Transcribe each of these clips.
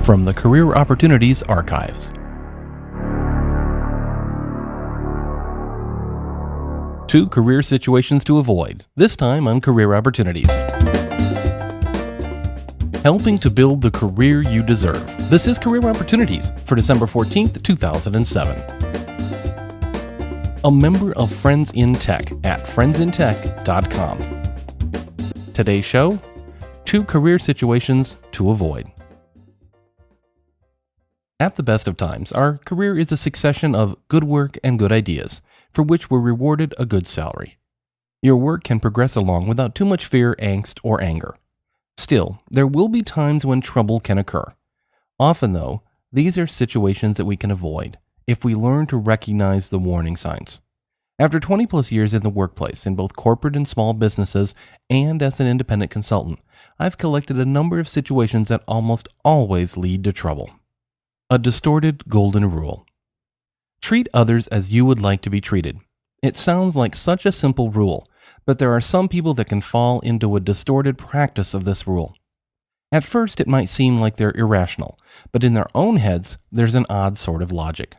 from the Career Opportunities Archives. Two career situations to avoid, this time on Career Opportunities. Helping to build the career you deserve. This is Career Opportunities for December 14th, 2007. A member of Friends in Tech at friendsintech.com. Today's show, two career situations to avoid. At the best of times, our career is a succession of good work and good ideas, for which we're rewarded a good salary. Your work can progress along without too much fear, angst, or anger. Still, there will be times when trouble can occur. Often, though, these are situations that we can avoid if we learn to recognize the warning signs. After 20 plus years in the workplace, in both corporate and small businesses, and as an independent consultant, I've collected a number of situations that almost always lead to trouble. A distorted golden rule. Treat others as you would like to be treated. It sounds like such a simple rule, but there are some people that can fall into a distorted practice of this rule. At first, it might seem like they're irrational, but in their own heads, there's an odd sort of logic.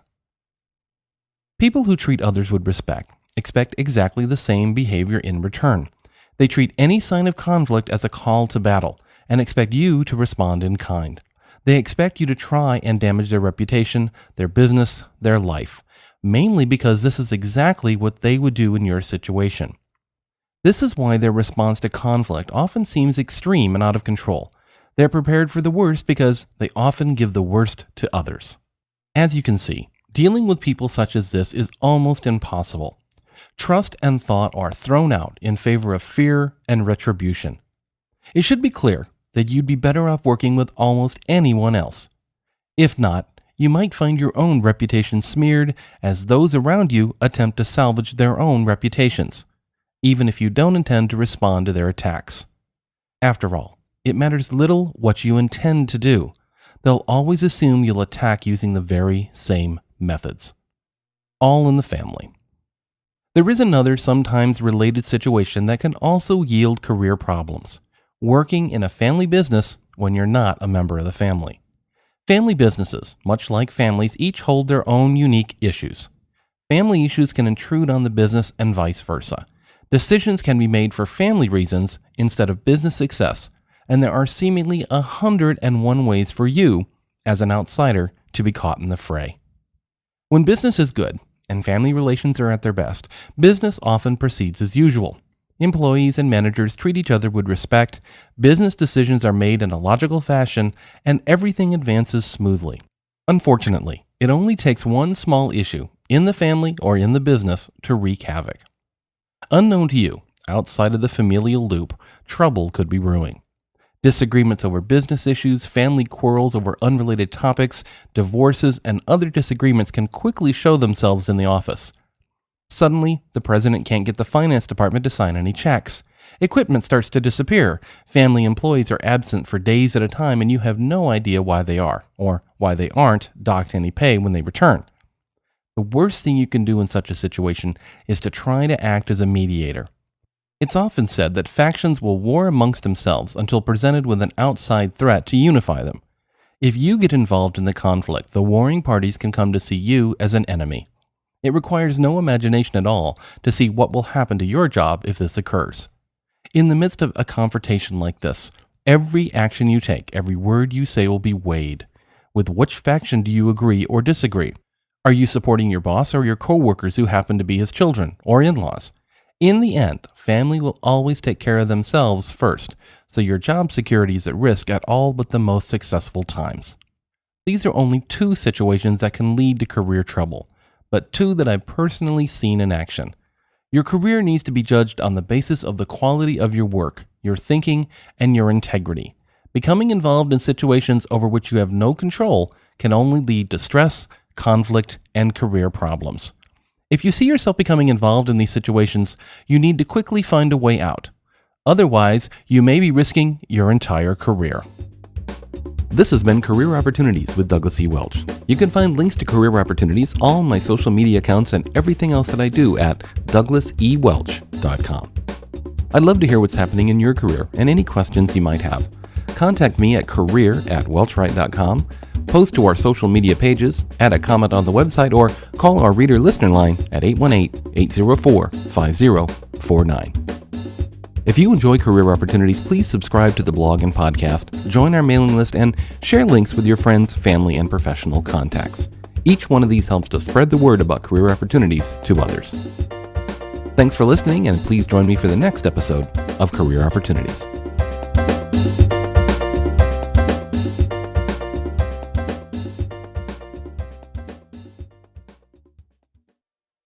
People who treat others with respect expect exactly the same behavior in return. They treat any sign of conflict as a call to battle and expect you to respond in kind. They expect you to try and damage their reputation, their business, their life, mainly because this is exactly what they would do in your situation. This is why their response to conflict often seems extreme and out of control. They're prepared for the worst because they often give the worst to others. As you can see, dealing with people such as this is almost impossible. Trust and thought are thrown out in favor of fear and retribution. It should be clear that you'd be better off working with almost anyone else. If not, you might find your own reputation smeared as those around you attempt to salvage their own reputations, even if you don't intend to respond to their attacks. After all, it matters little what you intend to do. They'll always assume you'll attack using the very same methods. All in the family. There is another sometimes related situation that can also yield career problems. Working in a family business when you're not a member of the family. Family businesses, much like families, each hold their own unique issues. Family issues can intrude on the business and vice versa. Decisions can be made for family reasons instead of business success, and there are seemingly 101 ways for you, as an outsider, to be caught in the fray. When business is good and family relations are at their best, business often proceeds as usual. Employees and managers treat each other with respect, business decisions are made in a logical fashion, and everything advances smoothly. Unfortunately, it only takes one small issue, in the family or in the business, to wreak havoc. Unknown to you, outside of the familial loop, trouble could be brewing. Disagreements over business issues, family quarrels over unrelated topics, divorces, and other disagreements can quickly show themselves in the office. Suddenly, the president can't get the finance department to sign any checks. Equipment starts to disappear. Family employees are absent for days at a time, and you have no idea why they are, or why they aren't docked any pay when they return. The worst thing you can do in such a situation is to try to act as a mediator. It's often said that factions will war amongst themselves until presented with an outside threat to unify them. If you get involved in the conflict, the warring parties can come to see you as an enemy. It requires no imagination at all to see what will happen to your job if this occurs. In the midst of a confrontation like this, every action you take, every word you say will be weighed. With which faction do you agree or disagree? Are you supporting your boss or your coworkers who happen to be his children or in-laws? In the end, family will always take care of themselves first, so your job security is at risk at all but the most successful times. These are only two situations that can lead to career trouble, but two that I've personally seen in action. Your career needs to be judged on the basis of the quality of your work, your thinking, and your integrity. Becoming involved in situations over which you have no control can only lead to stress, conflict, and career problems. If you see yourself becoming involved in these situations, you need to quickly find a way out. Otherwise, you may be risking your entire career. This has been Career Opportunities with Douglas E. Welch. You can find links to Career Opportunities, all my social media accounts, and everything else that I do at douglasewelch.com. I'd love to hear what's happening in your career and any questions you might have. contact me at career@welchwright.com, post to our social media pages, add a comment on the website, or call our reader listener line at 818-804-5049. If you enjoy Career Opportunities, please subscribe to the blog and podcast, join our mailing list, and share links with your friends, family, and professional contacts. Each one of these helps to spread the word about career opportunities to others. Thanks for listening, and please join me for the next episode of Career Opportunities.